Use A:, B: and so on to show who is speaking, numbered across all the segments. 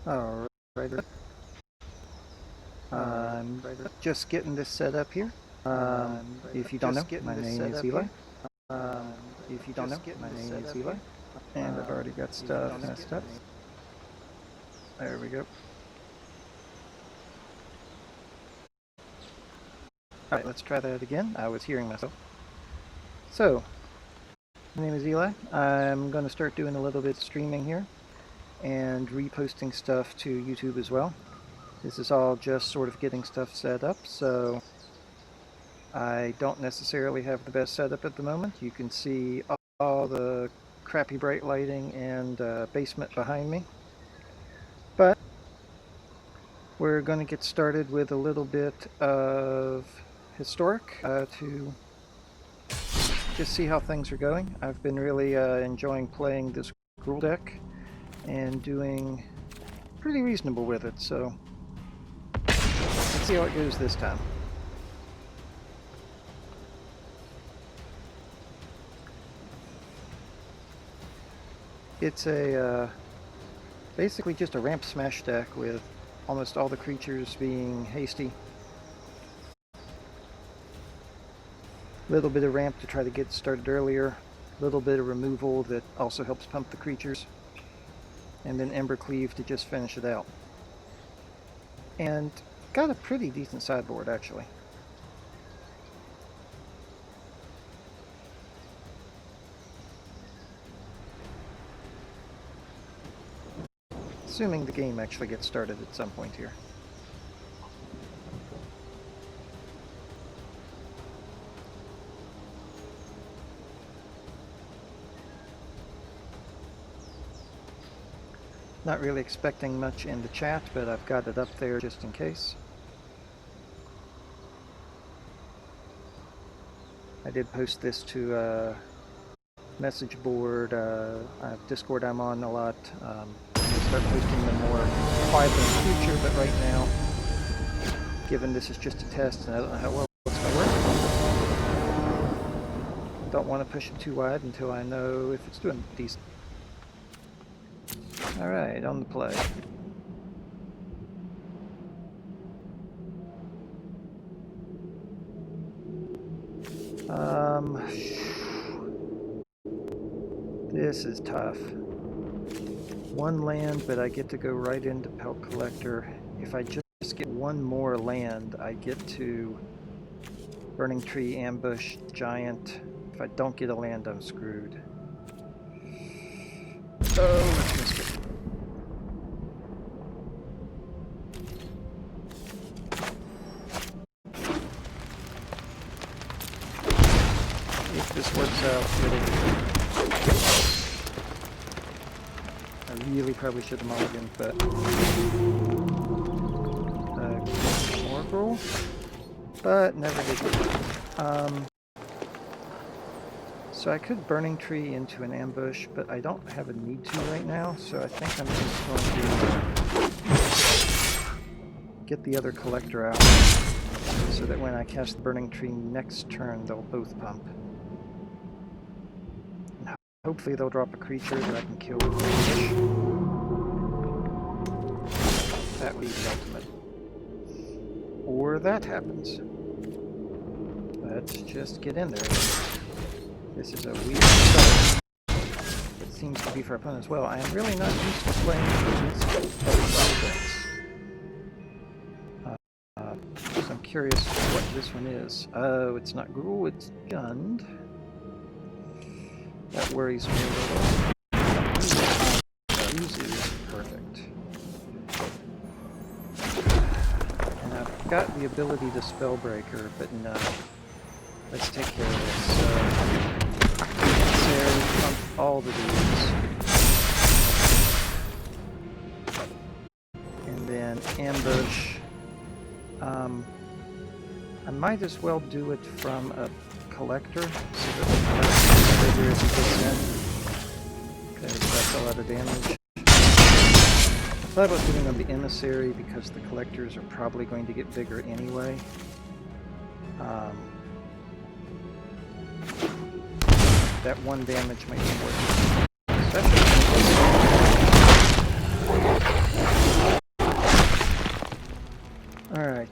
A: Alright. I'm just getting this set up here. If you don't know, my name is Eli. If you don't know, my name is Eli. And I've already got stuff messed up. There we go. Alright, let's try that again. I was hearing myself. So, my name is Eli. I'm going to start doing a little bit of streaming here and reposting stuff to YouTube as well. This is all just sort of getting stuff set up, so I don't necessarily have the best setup at the moment. You can see all the crappy bright lighting and basement behind me. But we're going to get started with a little bit of historic to just see how things are going. I've been really enjoying playing this Gruul deck and doing pretty reasonable with it, so let's see how it goes this time. It's a basically just a ramp smash deck with almost all the creatures being hasty. A little bit of ramp to try to get started earlier, a little bit of removal that also helps pump the creatures, and then Ember Cleave to just finish it out. And got a pretty decent sideboard, actually. Assuming the game actually gets started at some point here. Not really expecting much in the chat, but I've got it up there just in case. I did post this to a message board, Discord I'm on a lot. I'm going to start posting them more quietly in the future, but right now, given this is just a test and I don't know how well it's going to work, don't want to push it too wide until I know if it's doing decent. Alright, on the play. This is tough. One land, but I get to go right into Pelt Collector. If I just get one more land, I get to Burning Tree, Ambush, Giant. If I don't get a land, I'm screwed. Oh, let's risk it. If this works out, it'll... I really probably should have mulliganed, but... more Gruul? But never did. So I could Burning Tree into an ambush, but I don't have a need to right now, so I think I'm just going to get the other collector out, so that when I cast the Burning Tree next turn, they'll both pump. And hopefully they'll drop a creature that I can kill with ambush. That would be the ultimate. Or that happens. Let's just get in there. This is a weird start. It seems to be for opponents as well. I am really not used to playing against other decks. So I'm curious what this one is. Oh, it's not Gruul, it's Gund. That worries me a little. Easy is perfect. And I've got the ability to Spellbreaker, but no. Let's take care of this. There, pump all the dudes. And then ambush. I might as well do it from a collector, so that the collector bigger as he gets in. Because that's a lot of damage. I thought about doing on the emissary because the collectors are probably going to get bigger anyway. That one damage might be worth it. Especially Alright,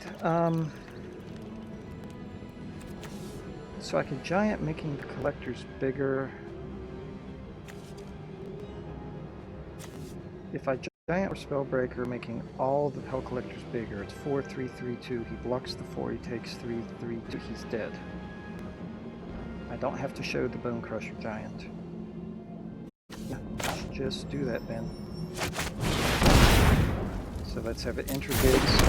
A: so I could giant making the collectors bigger. If I giant or Spellbreaker making all the Hell Collectors bigger, it's 4, 3, 3, 2. He blocks the 4, he takes 3, 3, 2. He's dead. I don't have to show the Bone Crusher Giant. Yeah, just do that then. So let's have it enter bigs.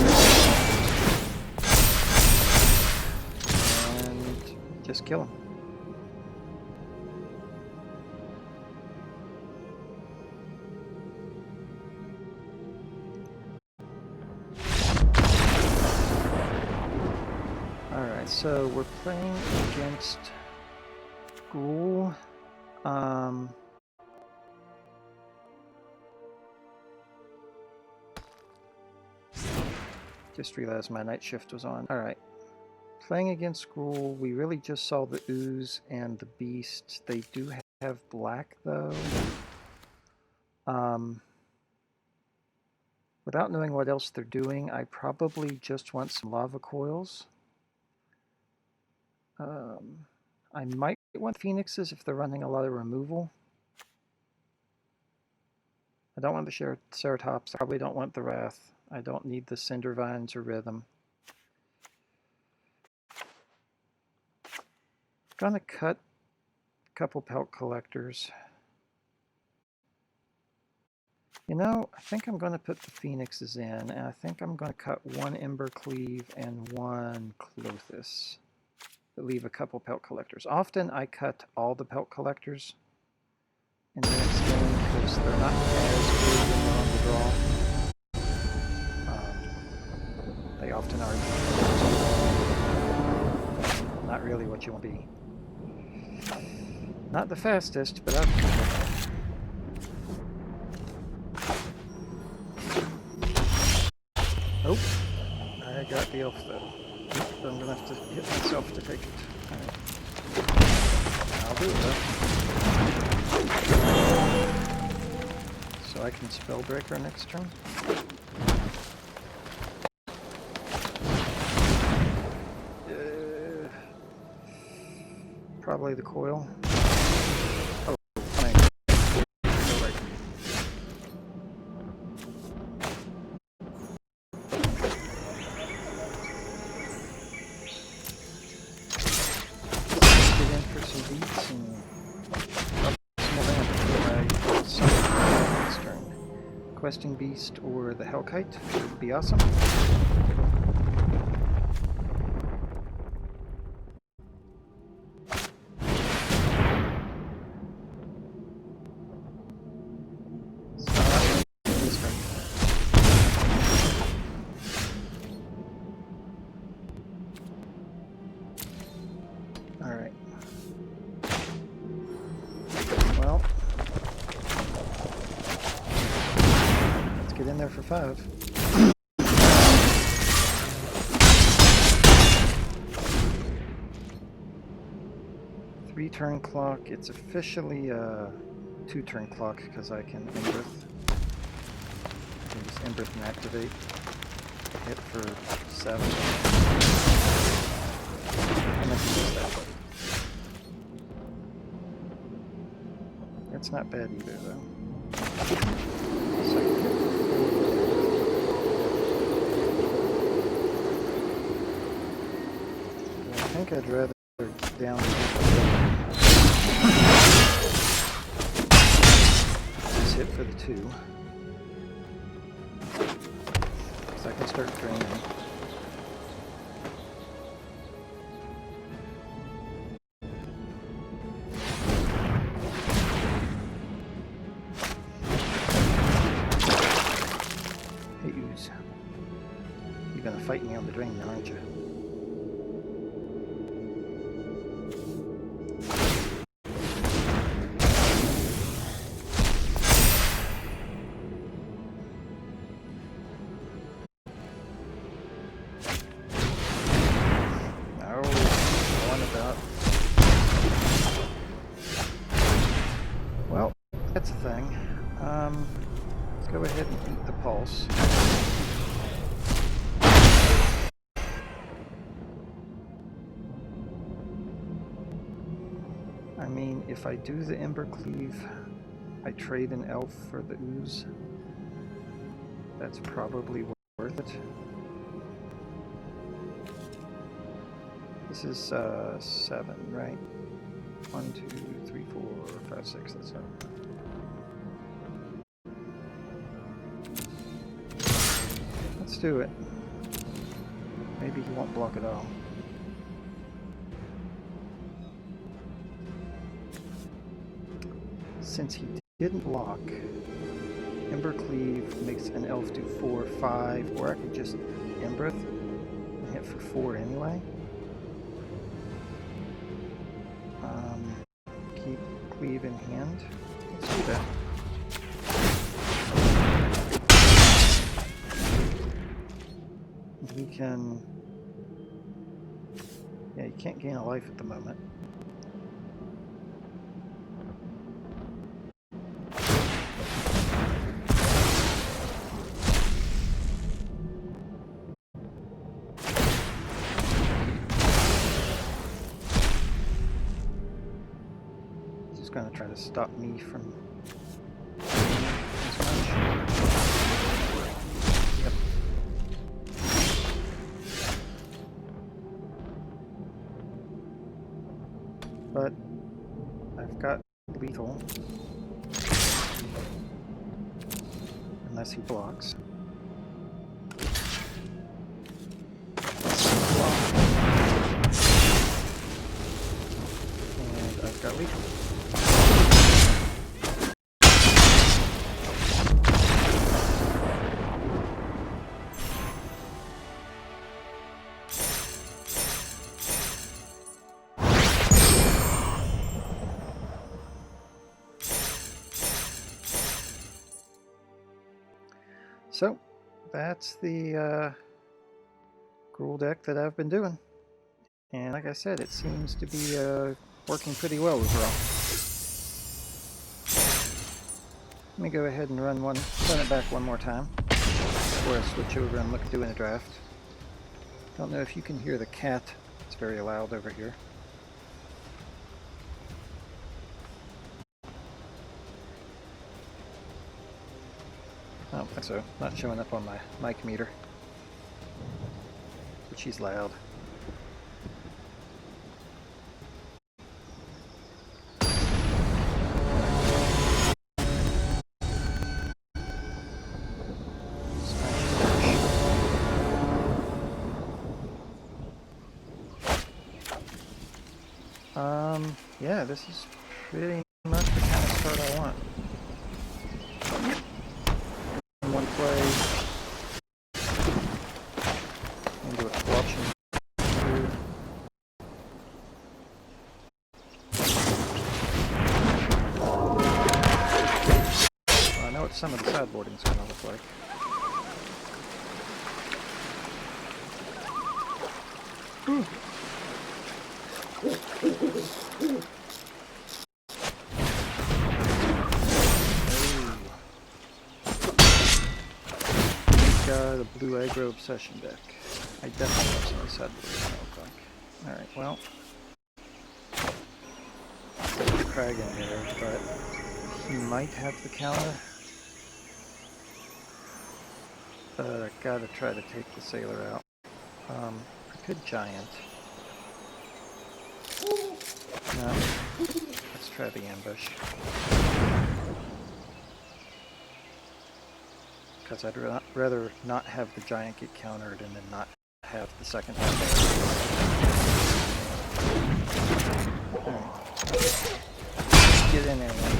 A: And just kill him. Alright, so we're playing against Gruul. Just realized my night shift was on. Alright. Playing against Gruul, we really just saw the Ooze and the Beast. They do have black, though. Without knowing what else they're doing, I probably just want some lava coils. I might want Phoenixes if they're running a lot of removal. I don't want the Ceratops. I probably don't want the Wrath. I don't need the Cinder Vines or Rhythm. Gonna cut a couple Pelt Collectors. You know, I think I'm going to put the Phoenixes in, and I think I'm going to cut one Ember Cleave and one Clothis. But leave a couple Pelt Collectors. Often I cut all the Pelt Collectors in the next game because they're not as good when they're on the draw. They often are not really what you want to be. Not the fastest, but I've cut it. Oh, I got the elf though. So I'm gonna have to hit myself to take it. Alright. I'll do it though. So I can Spellbreaker next turn. Probably the coil. Oh, fine. Go right. Get in for some beats and some more damage before I summon next turn. Questing Beast or the Hellkite would be awesome. Alright. Well, let's get in there for 5. 3-turn clock. It's officially a 2-turn clock because I can Emberth. I can just Emberth and activate. Hit for 7. I meant to use that, but it's not bad either, though. Second hit. I think I'd rather get down this hit for the 2. So I can start draining. You're gonna fight me on the drain now, aren't you? No, one about. Well, that's a thing. Let's go ahead and eat the pulse. I mean, if I do the Ember Cleave, I trade an elf for the ooze. That's probably worth it. This is 7, right? 1, 2, 3, 4, 5, 6, that's 7. Let's do it. Maybe he won't block at all. Since he didn't block, Ember Cleave makes an elf do 4, 5, or I could just Emberth and hit for 4 anyway. Keep Cleave in hand. Let's do that. He can... yeah, you can't gain a life at the moment. He's going to try to stop me from... Yep. But I've got lethal. Unless he blocks. And I've got lethal. So, that's the Gruul deck that I've been doing. And like I said, it seems to be working pretty well overall. Let me go ahead and run it back one more time before I switch over and look at doing a draft. Don't know if you can hear the cat. It's very loud over here. I don't think so. Not showing up on my mic meter. But she's loud. Yeah, this is pretty much the kind of start I want. In one play, into a squelching. I know what some of the sideboarding is going to look like. Ooh. Got a blue aggro obsession deck. I definitely have some of the sideboarding to look like. Alright, well. There's Crag in here, but he might have the counter. But I gotta try to take the sailor out. I could giant. No. Let's try the ambush. Because I'd rather not have the giant get countered and then not have the second ambush. Alright. Get in there, man.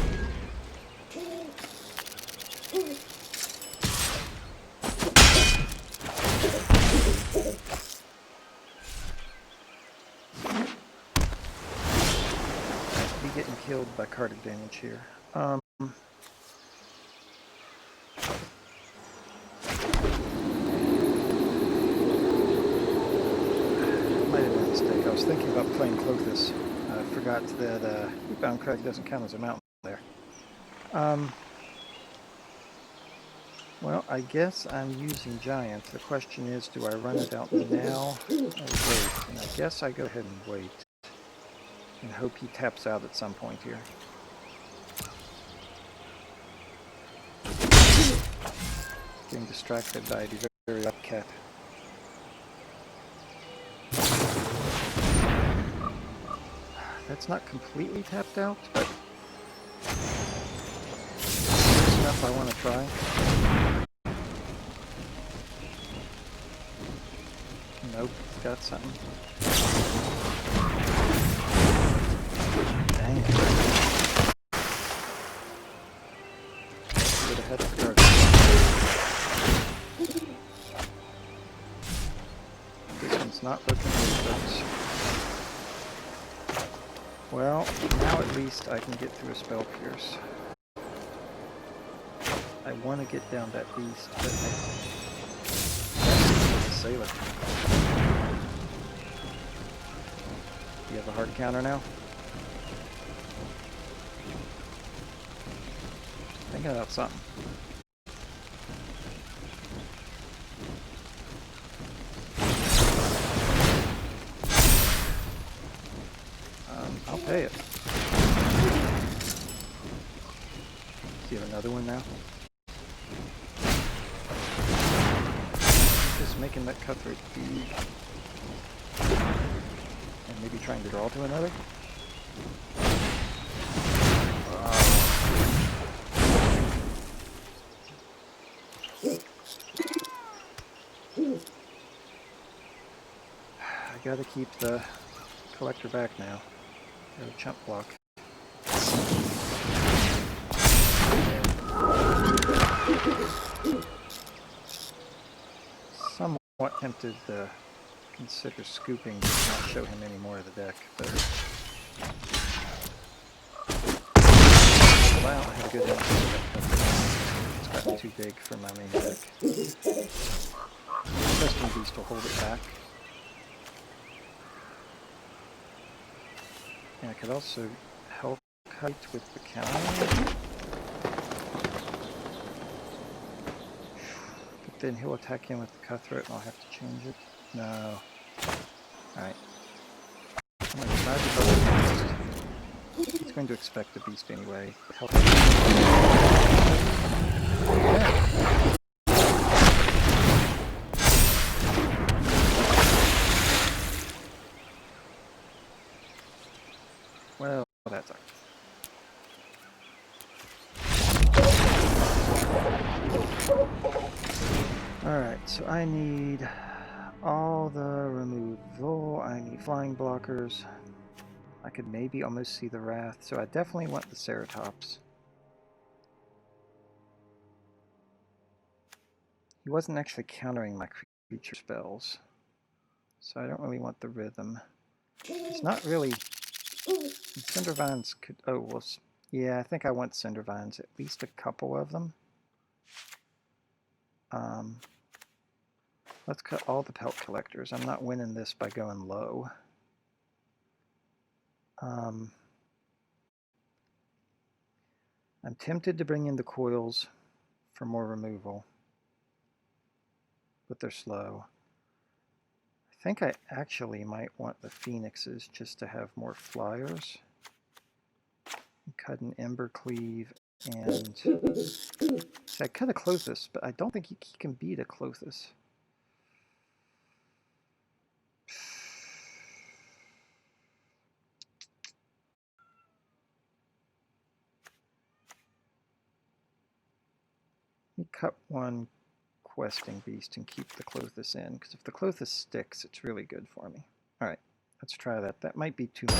A: Getting killed by card advantage here. Might have been a mistake. I was thinking about playing Clothis. I forgot that Bound Crag doesn't count as a mountain there. Well, I guess I'm using Giant. The question is, do I run it out now or wait? And I guess I go ahead and wait. And hope he taps out at some point here. Getting distracted by the very up cat. That's not completely tapped out, but it's enough I want to try. Nope, it's got something. Dang it. A bit ahead of the guard. This one's not looking good. Well, now at least I can get through a spell pierce. I want to get down that beast, but I sailor. You have a hard counter now? Think about something. I'll pay it. Do you have another one now? Just making that cutthroat big. And maybe trying to draw to another? I gotta keep the collector back now. Got a chump block. Somewhat tempted to consider scooping to not show him any more of the deck, but wow, I had a good answer. It's gotten too big for my main deck. Testing Beast will hold it back. And I could also help kite with the counter. But then he'll attack him with the cutthroat and I'll have to change it. No. Alright. I'm going to try to go with Beast. He's going to expect the Beast anyway. Help him. Yeah. Well, that's all. Alright, so I need all the removal. I need flying blockers. I could maybe almost see the Wrath, so I definitely want the Ceratops. He wasn't actually countering my creature spells, so I don't really want the Rhythm. It's not really... Cindervines could... Oh, well, yeah, I think I want Cindervines, at least a couple of them. Let's cut all the pelt collectors. I'm not winning this by going low. I'm tempted to bring in the coils for more removal, but they're slow. I think I actually might want the Phoenixes just to have more flyers. Cut an Embercleave and... See, I cut a Clothis, but I don't think he can beat a Clothis. Let me cut one questing beast and keep the Clothis in, because if the Clothis sticks, it's really good for me. Alright, let's try that. That might be too much.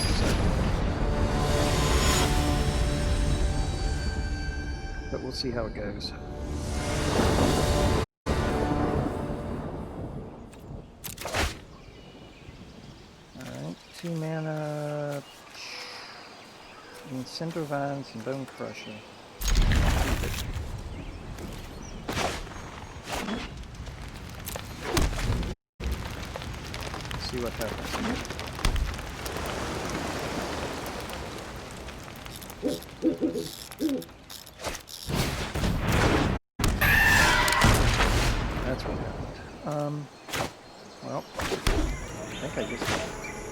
A: But we'll see how it goes. Alright, 2 mana... and Cindervines and Bone Crusher. See what happens. That's what happened. Well, I think I just...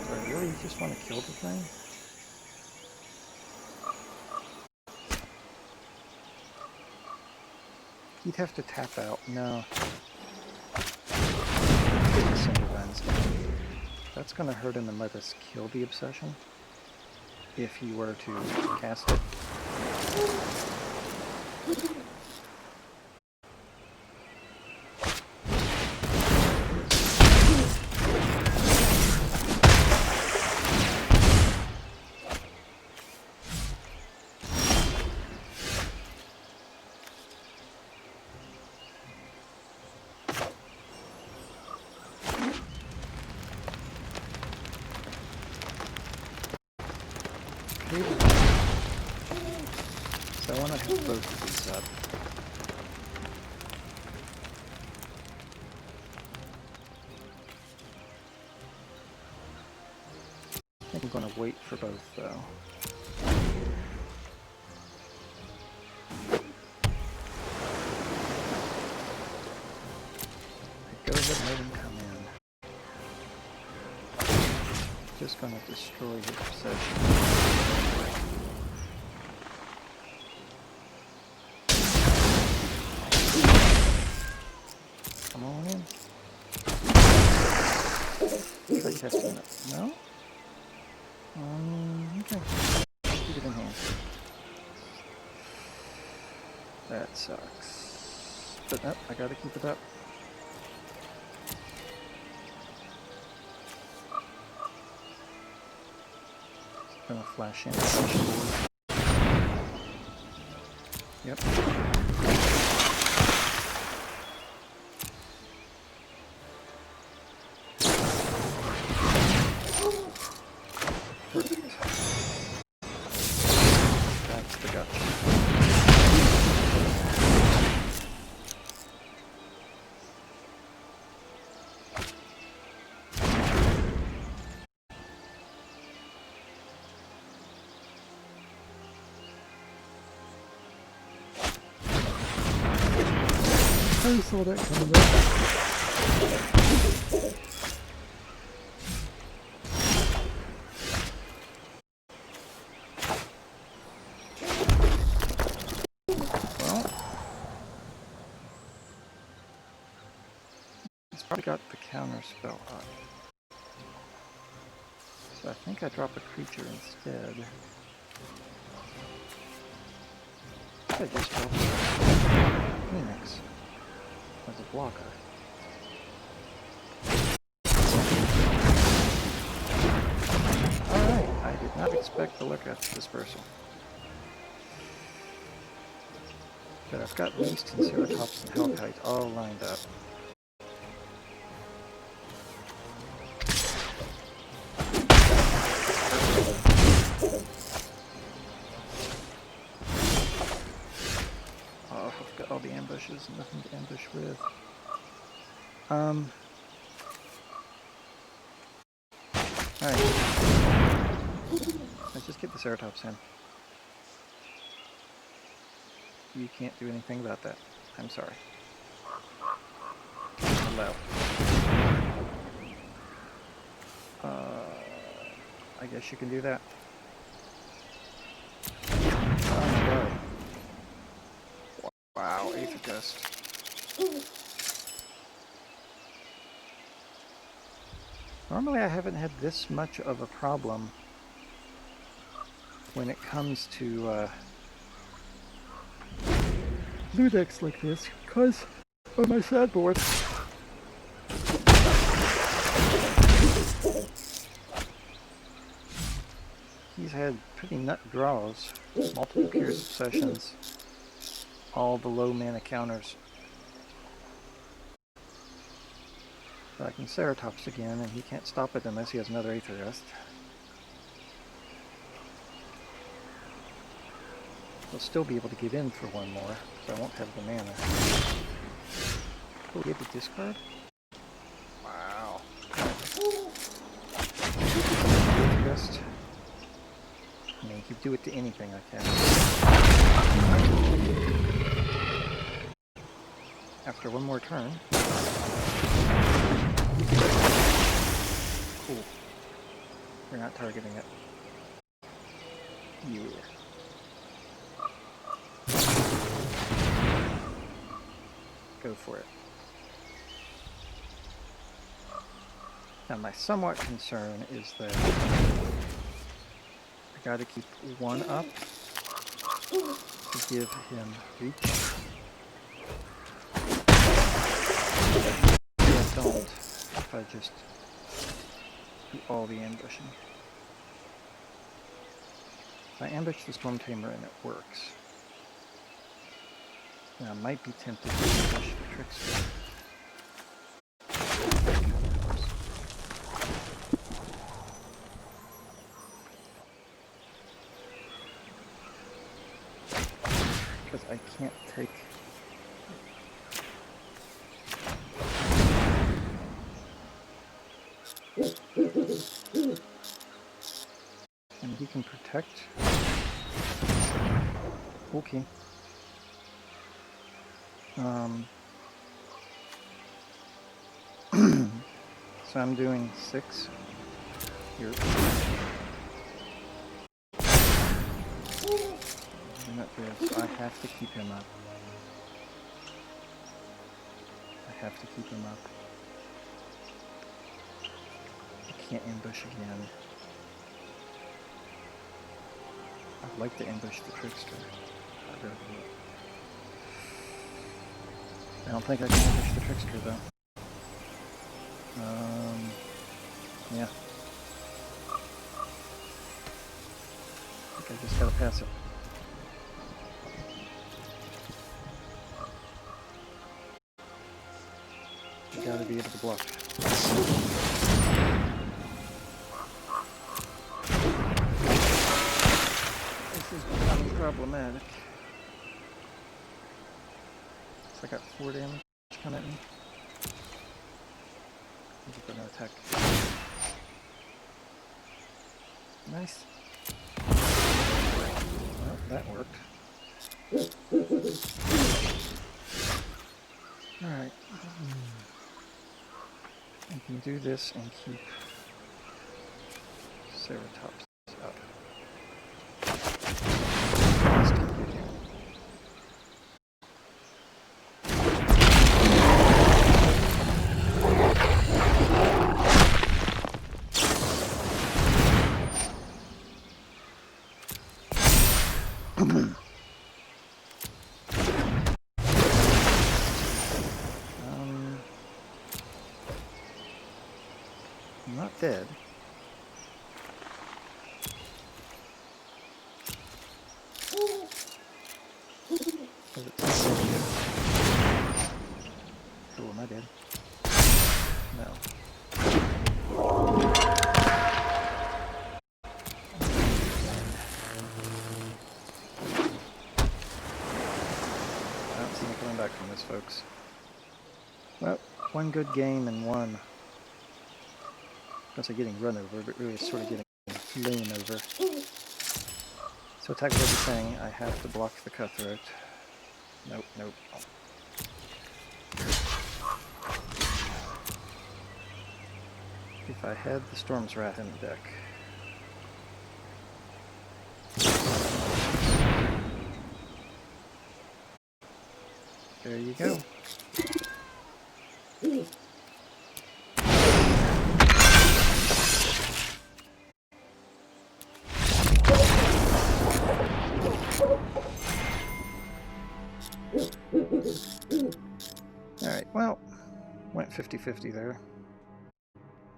A: Do I really just want to kill the thing? He'd have to tap out. No. Get the Cinder Lens. That's going to hurt him and let us kill the Obsession if he were to cast it. So I want to have both of these up. I think I'm going to wait for both though. Go ahead and let him come in. Just going to destroy his Obsession. Come on in. Try testing it. No? Okay. Keep it in hand. That sucks. But I gotta keep it up. Gonna flash in. Yep. Perfect. That's the gotcha. I saw that coming up. Well, he's probably got the counter spell up. So I think I drop a creature instead. I just dropped Phoenix as a blocker. Alright, I did not expect to look at dispersal. But I've got Beast and Ceratops and Hellkite all lined up. Oh, I've got all the ambushes, nothing to ambush with. Alright. Let's just get the Ceratops in. You can't do anything about that. I'm sorry. Allow. I guess you can do that. Oh my god. Wow, Aether Gust. Normally I haven't had this much of a problem when it comes to blue decks like this, because of my sideboard. He's had pretty nut draws, multiple Pierce Obsessions, all the low mana counters. So I can Ceratops again, and he can't stop it unless he has another Aether Gust. He'll still be able to get in for one more, so I won't have the mana. Oh, we have to discard? Wow. Just, I mean, you can do it to anything I can. After one more turn. Cool. We're not targeting it. Yeah. go for it. Now my somewhat concern is that I gotta keep one up to give him reach. I don't if I just do all the ambushing. If I ambush the Storm Tamer and it works, then I might be tempted to ambush the Trickster. Because I can't take... And he can protect. Okay. So I'm doing 6 here. And at this, I have to keep him up. I have to keep him up. I can't ambush again. I'd like to ambush the Trickster. I really would. I don't think I can ambush the Trickster though. Yeah. I think I just gotta pass it. You gotta be able to block. This is becoming problematic. So I got 4 damage coming at me. I'm just gonna attack. Nice. Well, that worked. Alright. I can do this and keep Ceratops up. I'm not dead. Oh, am I dead? No. I don't see me coming back from this, folks. Well, one good game and one. Not getting run over, but really sort of getting lain over. So attack with everything, I have to block the Cutthroat. Nope, nope. If I had the Storm's Wrath in the deck. There you go. Alright, well, went 50-50 there.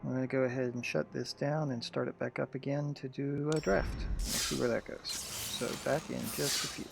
A: I'm going to go ahead and shut this down and start it back up again to do a draft. We'll see where that goes. So back in just a few.